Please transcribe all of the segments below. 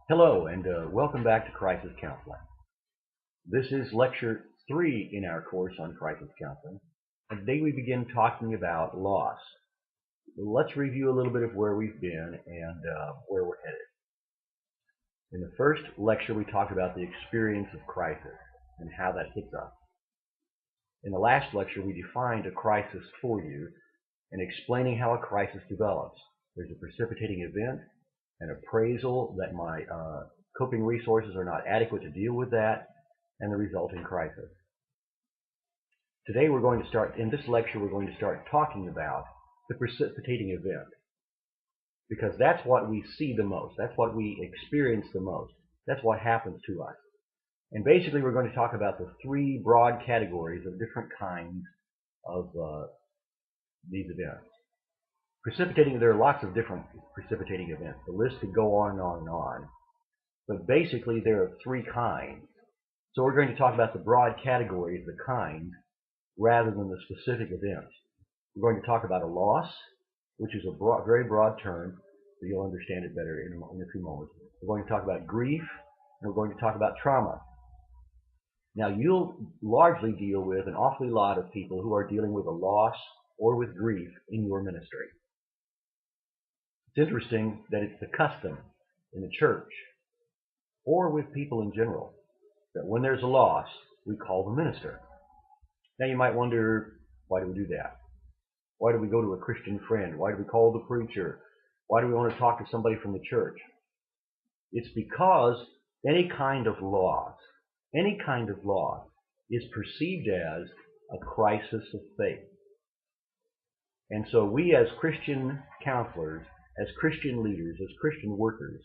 Hello, and welcome back to Crisis Counseling. This is lecture 3 in our course on crisis counseling, and today we begin talking about loss. Let's review a little bit of where we've been and where we're headed. In the first lecture, we talked about the experience of crisis and how that hits us. In the last lecture, we defined a crisis for you and explaining how a crisis develops. There's a precipitating event, an appraisal that my coping resources are not adequate to deal with that, and the resulting crisis. Today in this lecture, we're going to start talking about the precipitating event, because that's what we see the most, that's what we experience the most, that's what happens to us. And basically we're going to talk about the three broad categories of different kinds of these events. There are lots of different precipitating events. The list could go on and on and on. But basically there are three kinds. So we're going to talk about the broad categories, the kinds, rather than the specific events. We're going to talk about a loss, which is a very broad term, so you'll understand it better in a few moments. We're going to talk about grief, and we're going to talk about trauma. Now, you'll largely deal with an awfully lot of people who are dealing with a loss or with grief in your ministry. It's interesting that it's the custom in the church, or with people in general, that when there's a loss, we call the minister. Now you might wonder, why do we do that? Why do we go to a Christian friend? Why do we call the preacher? Why do we want to talk to somebody from the church? It's because any kind of loss is perceived as a crisis of faith. And so we as Christian counselors, as Christian leaders, as Christian workers,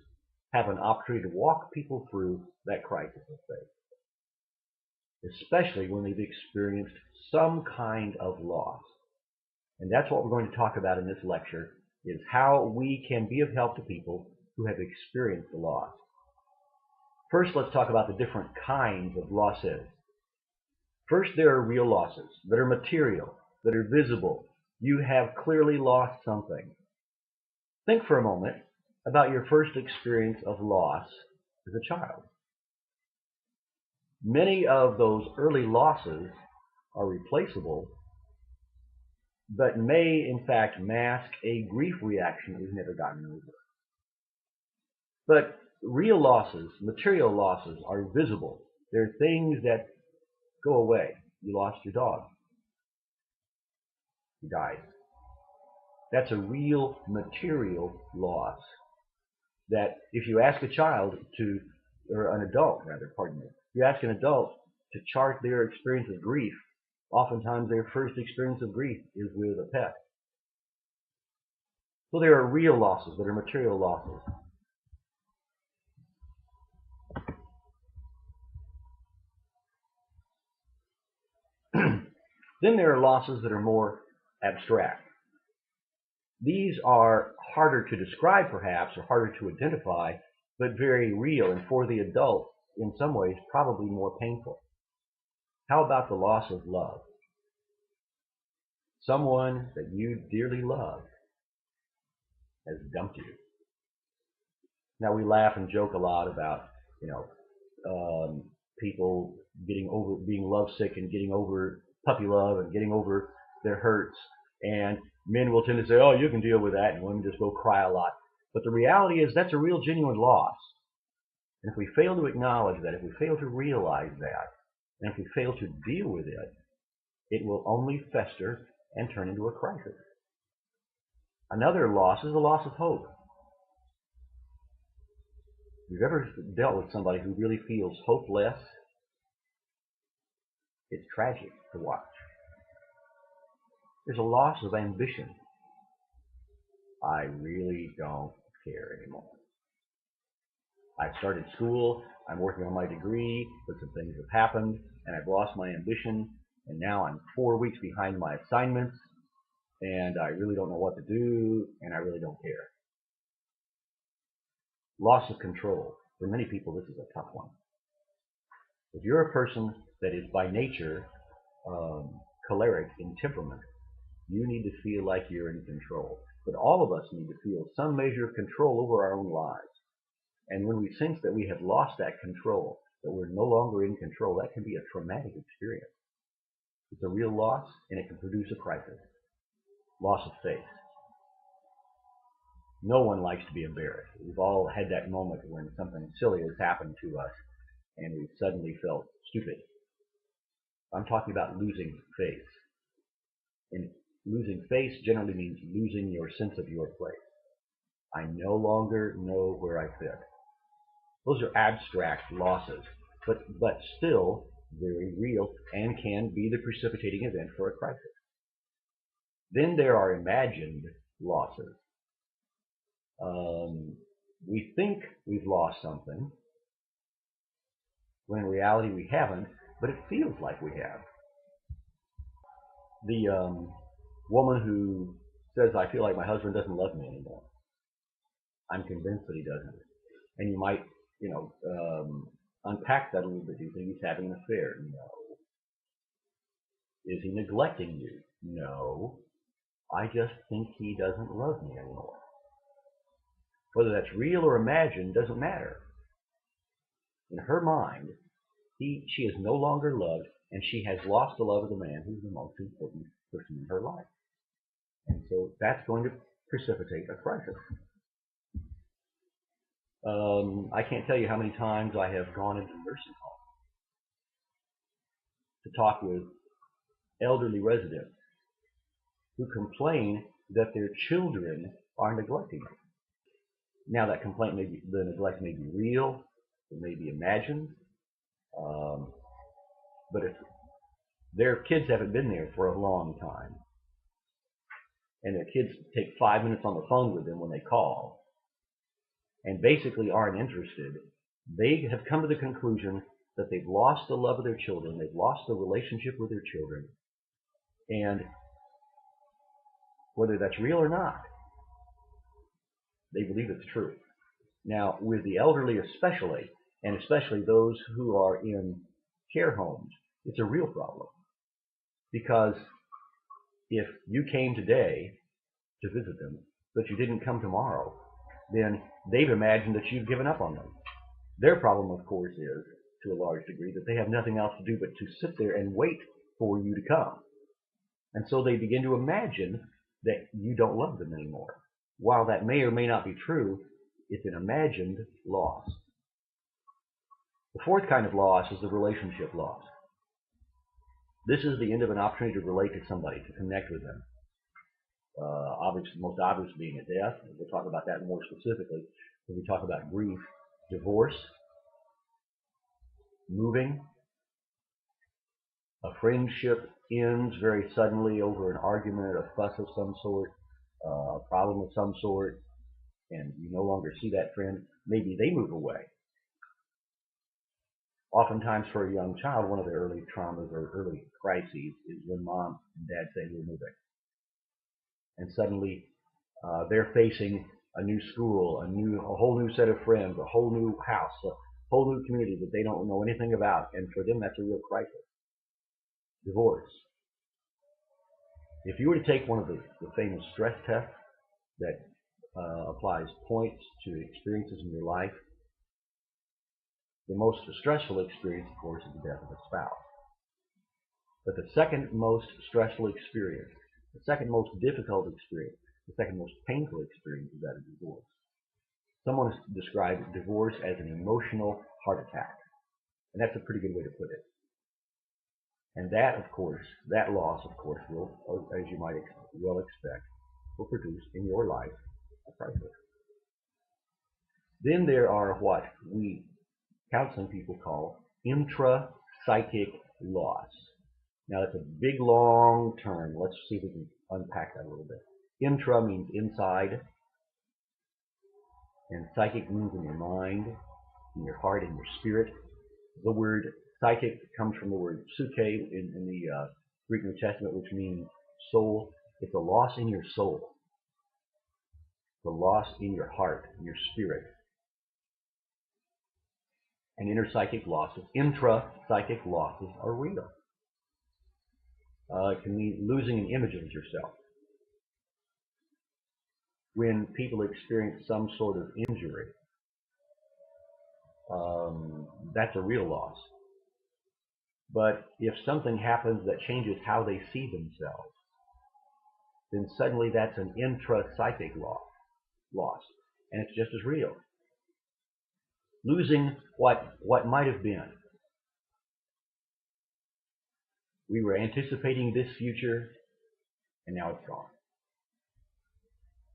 have an opportunity to walk people through that crisis of faith, especially when they've experienced some kind of loss. And that's what we're going to talk about in this lecture, is how we can be of help to people who have experienced the loss. First, let's talk about the different kinds of losses. First, there are real losses that are material, that are visible. You have clearly lost something. Think for a moment about your first experience of loss as a child. Many of those early losses are replaceable, but may in fact mask a grief reaction we've never gotten over. But real losses, material losses, are visible. They're things that go away. You lost your dog. He died. That's a real material loss that if you ask a child or an adult rather, pardon me, if you ask an adult to chart their experience of grief, oftentimes their first experience of grief is with a pet. So there are real losses that are material losses. Then there are losses that are more abstract. These are harder to describe perhaps, or harder to identify, but very real, and for the adult, in some ways, probably more painful. How about the loss of love? Someone that you dearly love has dumped you. Now we laugh and joke a lot about, people being lovesick and getting over puppy love and getting over their hurts. And men will tend to say, oh, you can deal with that, and women just go cry a lot. But the reality is that's a real genuine loss. And if we fail to acknowledge that, if we fail to realize that, and if we fail to deal with it, it will only fester and turn into a crisis. Another loss is the loss of hope. If you've ever dealt with somebody who really feels hopeless, it's tragic to watch. There's a loss of ambition. I really don't care anymore. I've started school, I'm working on my degree, but some things have happened, and I've lost my ambition, and now I'm 4 weeks behind my assignments, and I really don't know what to do, and I really don't care. Loss of control. For many people, this is a tough one. If you're a person that is by nature choleric in temperament, you need to feel like you're in control. But all of us need to feel some measure of control over our own lives. And when we sense that we have lost that control, that we're no longer in control, that can be a traumatic experience. It's a real loss, and it can produce a crisis. Loss of faith. No one likes to be embarrassed. We've all had that moment when something silly has happened to us, and we've suddenly felt stupid. I'm talking about losing faith. And losing faith generally means losing your sense of your place. I no longer know where I fit. Those are abstract losses, but still very real and can be the precipitating event for a crisis. Then there are imagined losses. We think we've lost something, when in reality we haven't, but it feels like we have. The woman who says, I feel like my husband doesn't love me anymore. I'm convinced that he doesn't. And you might, unpack that a little bit. Do you think he's having an affair? No. Is he neglecting you? No. I just think he doesn't love me anymore. Whether that's real or imagined doesn't matter. In her mind, she is no longer loved, and she has lost the love of the man who's the most important person in her life. And so that's going to precipitate a crisis. I can't tell you how many times I have gone into nursing homes to talk with elderly residents who complain that their children are neglecting them. Now that complaint the neglect may be real, it may be imagined, but if their kids haven't been there for a long time, and their kids take 5 minutes on the phone with them when they call, and basically aren't interested, they have come to the conclusion that they've lost the love of their children, they've lost the relationship with their children, and whether that's real or not, they believe it's true. Now, with the elderly especially, and especially those who are in care homes, it's a real problem. Because if you came today to visit them, but you didn't come tomorrow, then they've imagined that you've given up on them. Their problem, of course, is, to a large degree, that they have nothing else to do but to sit there and wait for you to come. And so they begin to imagine that you don't love them anymore. While that may or may not be true, it's an imagined loss. The fourth kind of loss is the relationship loss. This is the end of an opportunity to relate to somebody, to connect with them. Most obvious being a death. We'll talk about that more specifically when we talk about grief. Divorce, moving, a friendship ends very suddenly over an argument, a fuss of some sort, a problem of some sort, and you no longer see that friend. Maybe they move away. Oftentimes for a young child, one of the early traumas or early crises is when mom and dad say we're moving. And suddenly they're facing a new school, a whole new set of friends, a whole new house, a whole new community that they don't know anything about. And for them, that's a real crisis. Divorce. If you were to take one of the famous stress tests that applies points to experiences in your life, the most stressful experience, of course, is the death of a spouse. But the second most stressful experience, the second most difficult experience, the second most painful experience is that of divorce. Someone has described divorce as an emotional heart attack. And that's a pretty good way to put it. And that, of course, that loss, of course, will, as you might well expect, will produce in your life a crisis. Then there are what we counseling people call intra-psychic loss. Now that's a big, long term. Let's see if we can unpack that a little bit. Intra means inside, and psychic means in your mind, in your heart, in your spirit. The word psychic comes from the word psyche in the Greek New Testament, which means soul. It's a loss in your soul, the loss in your heart, in your spirit. And intra-psychic losses are real. It can mean losing an image of yourself. When people experience some sort of injury, that's a real loss. But if something happens that changes how they see themselves, then suddenly that's an intrapsychic loss, and it's just as real. Losing what might have been. We were anticipating this future, and now it's gone.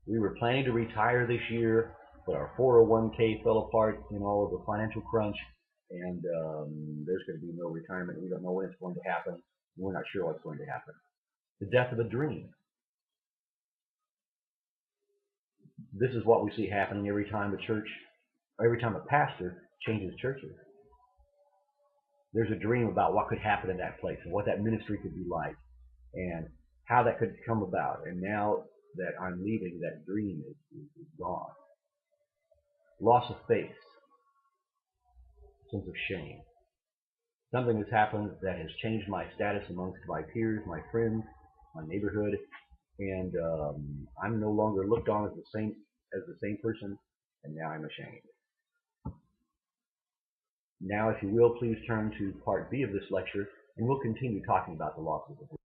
We were planning to retire this year, but our 401k fell apart in all of the financial crunch, and there's going to be no retirement. We don't know when it's going to happen. We're not sure what's going to happen. The death of a dream. This is what we see happening every time a pastor changes churches. There's a dream about what could happen in that place and what that ministry could be like and how that could come about. And now that I'm leaving, that dream is gone. Loss of faith, sense of shame. Something has happened that has changed my status amongst my peers, my friends, my neighborhood, and I'm no longer looked on as the same person, and now I'm ashamed. Now, if you will, please turn to part B of this lecture, and we'll continue talking about the losses of